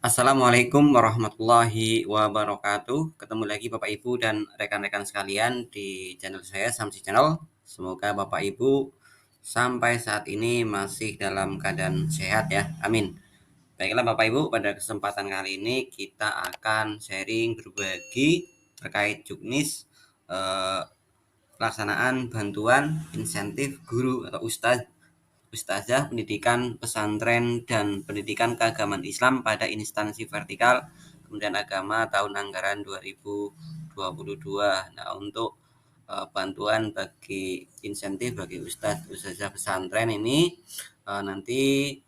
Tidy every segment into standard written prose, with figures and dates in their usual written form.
Assalamualaikum warahmatullahi wabarakatuh. Ketemu lagi Bapak Ibu dan rekan-rekan sekalian di channel saya Samsi Channel. Semoga Bapak Ibu sampai saat ini masih dalam keadaan sehat ya. Amin. Baiklah Bapak Ibu, pada kesempatan kali ini kita akan sharing berbagi terkait juknis eh, pelaksanaan bantuan insentif guru atau Ustazah pendidikan pesantren dan pendidikan keagamaan Islam pada instansi vertikal Kementerian Agama tahun anggaran 2022. Nah, untuk bantuan bagi insentif bagi ustazah pesantren ini nanti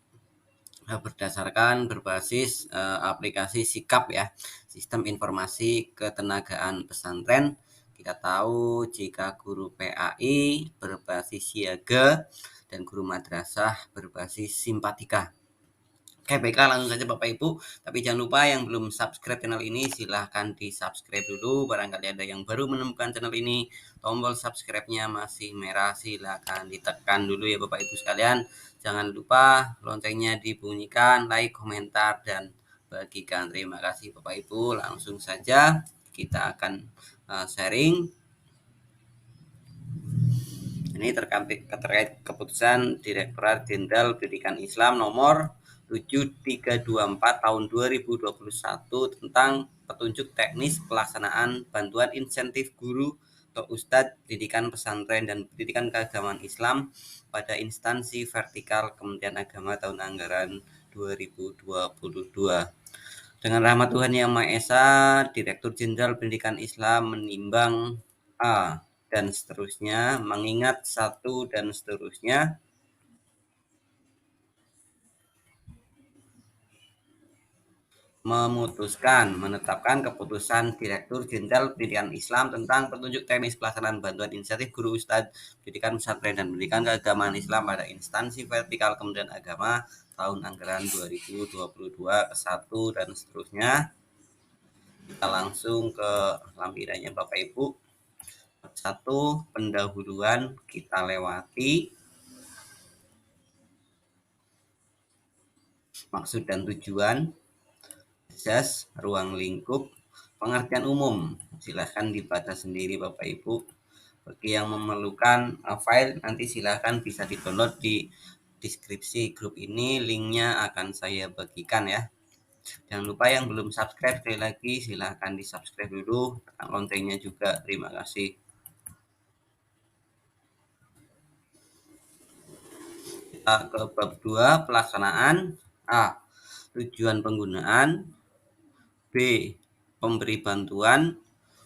berdasarkan berbasis aplikasi Sikap ya, Sistem Informasi Ketenagaan Pesantren. Kita tahu jika guru PAI berbasis siaga dan guru madrasah berbasis simpatika. Oke, baiklah langsung saja Bapak Ibu. Tapi jangan lupa yang belum subscribe channel ini silahkan di subscribe dulu. Barangkali ada yang baru menemukan channel ini, tombol subscribe-nya masih merah, silahkan ditekan dulu ya Bapak Ibu sekalian. Jangan lupa loncengnya dibunyikan, like, komentar, dan bagikan. Terima kasih Bapak Ibu. Langsung saja kita akan sharing. Ini terkait keputusan Direktorat Jenderal Pendidikan Islam nomor 7324 tahun 2021 tentang petunjuk teknis pelaksanaan bantuan insentif guru atau Ustadz pendidikan pesantren dan pendidikan keagamaan Islam pada instansi vertikal Kementerian Agama tahun anggaran 2022. Dengan rahmat Tuhan Yang Maha Esa, Direktur Jenderal Pendidikan Islam menimbang dan seterusnya, mengingat satu dan seterusnya, memutuskan menetapkan keputusan Direktur Jenderal Pendidikan Islam tentang petunjuk teknis pelaksanaan bantuan insentif guru Ustadz pendidikan pesantren dan pendidikan keagamaan Islam pada instansi vertikal Kementerian Agama tahun anggaran 2022 ke 1 dan seterusnya. Kita langsung ke lampirannya Bapak Ibu. Satu, pendahuluan kita lewati. Maksud dan tujuan, jas, ruang lingkup, pengertian umum. Silahkan dibaca sendiri Bapak Ibu. Bagi yang memerlukan file, nanti silahkan bisa di-download di deskripsi grup ini. Linknya akan saya bagikan ya. Jangan lupa yang belum subscribe, sekali lagi silahkan di subscribe dulu, tekan loncengnya juga. Terima kasih. Kita ke bab 2, pelaksanaan. A. Tujuan penggunaan. B. Pemberi bantuan.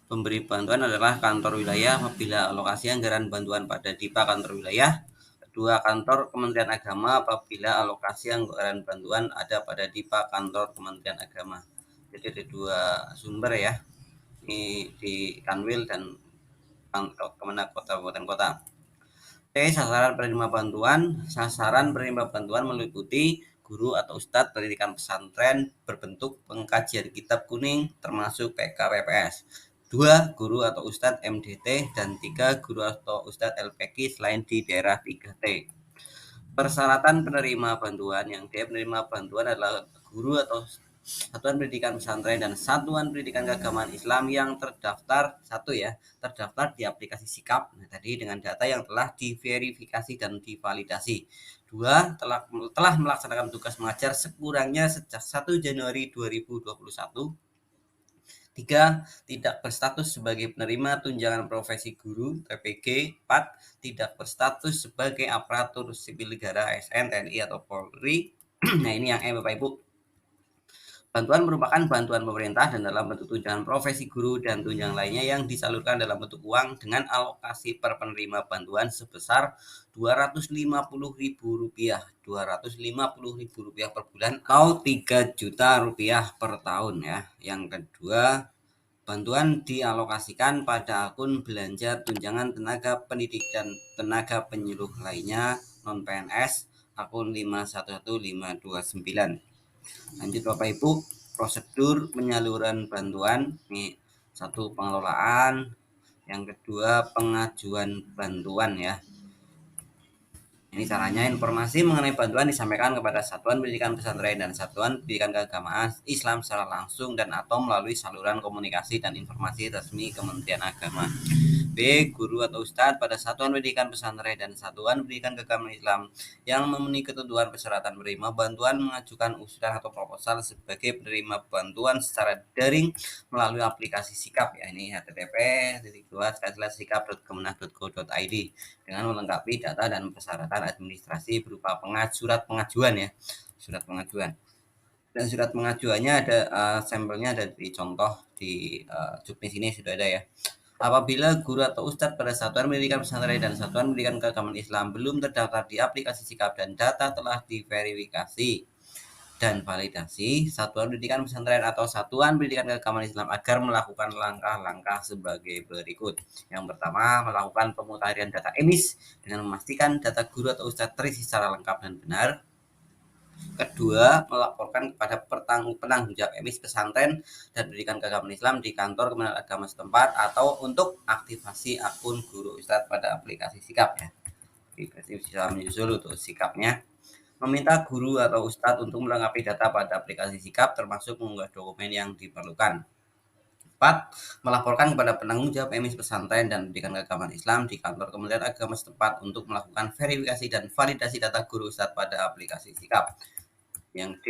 Pemberi bantuan adalah kantor wilayah apabila alokasi anggaran bantuan pada DIPA kantor wilayah. Kedua, kantor Kementerian Agama apabila alokasi anggaran bantuan ada pada DIPA kantor Kementerian Agama. Jadi ada dua sumber ya, ini di Kanwil dan Kemenak Kabupaten Kota. Sasaran penerima bantuan. Sasaran penerima bantuan meliputi guru atau ustadz pendidikan pesantren berbentuk pengkajian kitab kuning termasuk PKPPS. 2. Guru atau ustadz MDT dan 3. Guru atau ustadz LPK selain di daerah 3T. Persyaratan penerima bantuan. Yang dia penerima bantuan adalah guru atau satuan pendidikan pesantren dan satuan pendidikan keagamaan Islam yang terdaftar di aplikasi Sikap. Nah, tadi dengan data yang telah diverifikasi dan divalidasi. 2. Telah melaksanakan tugas mengajar sekurangnya sejak 1 Januari 2021. 3. Tidak berstatus sebagai penerima tunjangan profesi guru TPG. 4. Tidak berstatus sebagai aparatur sipil negara ASN, TNI atau Polri. Nah, ini yang Bapak Ibu. Bantuan merupakan bantuan pemerintah dan dalam bentuk tunjangan profesi guru dan tunjangan lainnya yang disalurkan dalam bentuk uang dengan alokasi per penerima bantuan sebesar Rp250.000 per bulan atau Rp3 juta per tahun ya. Yang kedua, bantuan dialokasikan pada akun belanja tunjangan tenaga pendidik dan tenaga penyuluh lainnya non-PNS akun 511529. Lanjut Bapak Ibu, prosedur penyaluran bantuan. Ini 1. Pengelolaan, yang kedua pengajuan bantuan ya. Ini caranya, informasi mengenai bantuan disampaikan kepada satuan pendidikan pesantren dan satuan pendidikan keagamaan Islam secara langsung dan atau melalui saluran komunikasi dan informasi resmi Kementerian Agama. B. Guru atau ustadz pada satuan pendidikan pesantren dan satuan pendidikan keagamaan Islam yang memenuhi ketentuan persyaratan menerima bantuan mengajukan usulan atau proposal sebagai penerima bantuan secara daring melalui aplikasi Sikap, ya ini http://sikap.kemenag.go.id dengan melengkapi data dan persyaratan administrasi berupa surat pengajuan, ya, surat pengajuan. Dan surat pengajuannya ada sampelnya ada di contoh di juknis ini sudah ada, ya. Apabila guru atau ustadz pada satuan pendidikan pesantren dan satuan pendidikan keagamaan Islam belum terdaftar di aplikasi Sikap dan data telah diverifikasi dan validasi, satuan pendidikan pesantren atau satuan pendidikan keagamaan Islam agar melakukan langkah-langkah sebagai berikut. Yang pertama, melakukan pemutahiran data emis dengan memastikan data guru atau ustadz terisi secara lengkap dan benar. Kedua, melaporkan kepada penanggung jawab emis pesantren dan pendidikan keagamaan Islam di kantor Kementerian Agama setempat atau untuk aktivasi akun guru ustadz pada aplikasi Sikap, ya. Aplikasi bisa menyusul untuk Sikapnya. Meminta guru atau ustadz untuk melengkapi data pada aplikasi Sikap termasuk mengunggah dokumen yang diperlukan. 4. Melaporkan kepada penanggung jawab emis pesantren dan pendidikan keagamaan Islam di kantor Kementerian Agama setempat untuk melakukan verifikasi dan validasi data guru ustadz pada aplikasi Sikap. Yang D.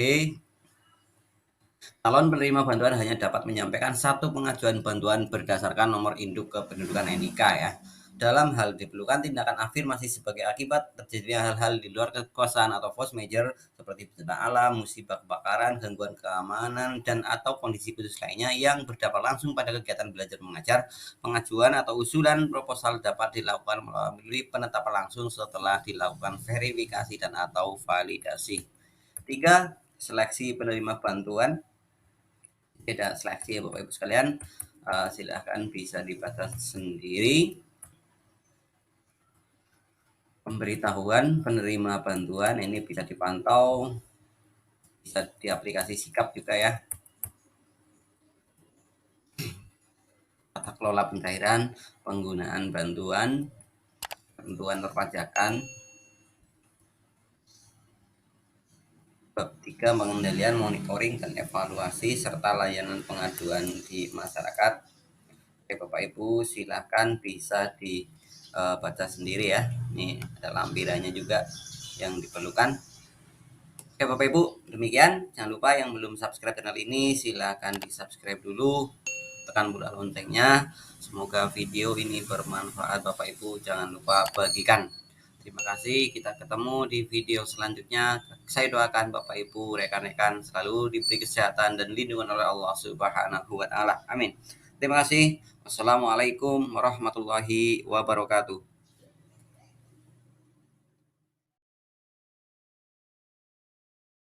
Calon penerima bantuan hanya dapat menyampaikan satu pengajuan bantuan berdasarkan nomor induk kependudukan NIK, ya. Dalam hal diperlukan tindakan afirmasi sebagai akibat terjadinya hal-hal di luar kekuasaan atau force majeure seperti bencana alam, musibah kebakaran, gangguan keamanan, dan atau kondisi khusus lainnya yang berdampak langsung pada kegiatan belajar mengajar, pengajuan atau usulan proposal dapat dilakukan melalui penetapan langsung setelah dilakukan verifikasi dan atau validasi. 3. Seleksi penerima bantuan. Tidak seleksi, ya Bapak Ibu sekalian, silahkan bisa dibaca sendiri. Pemberitahuan penerima bantuan ini bisa dipantau, bisa di aplikasi Sikap juga, ya. Tata kelola pencairan penggunaan bantuan perpajakan. Bab 3, pengendalian, monitoring, dan evaluasi serta layanan pengaduan di masyarakat. Oke Bapak Ibu, silahkan bisa dibaca sendiri, ya. Ini ada lampirannya juga yang diperlukan. Oke Bapak Ibu, demikian. Jangan lupa yang belum subscribe channel ini silahkan di subscribe dulu, tekan bola loncengnya. Semoga video ini bermanfaat Bapak Ibu, jangan lupa bagikan. Terima kasih, kita ketemu di video selanjutnya. Saya doakan Bapak Ibu, rekan-rekan selalu diberi kesehatan dan lindungan oleh Allah Subhanahu wa Ta'ala. Amin. Terima kasih. Wassalamualaikum warahmatullahi wabarakatuh.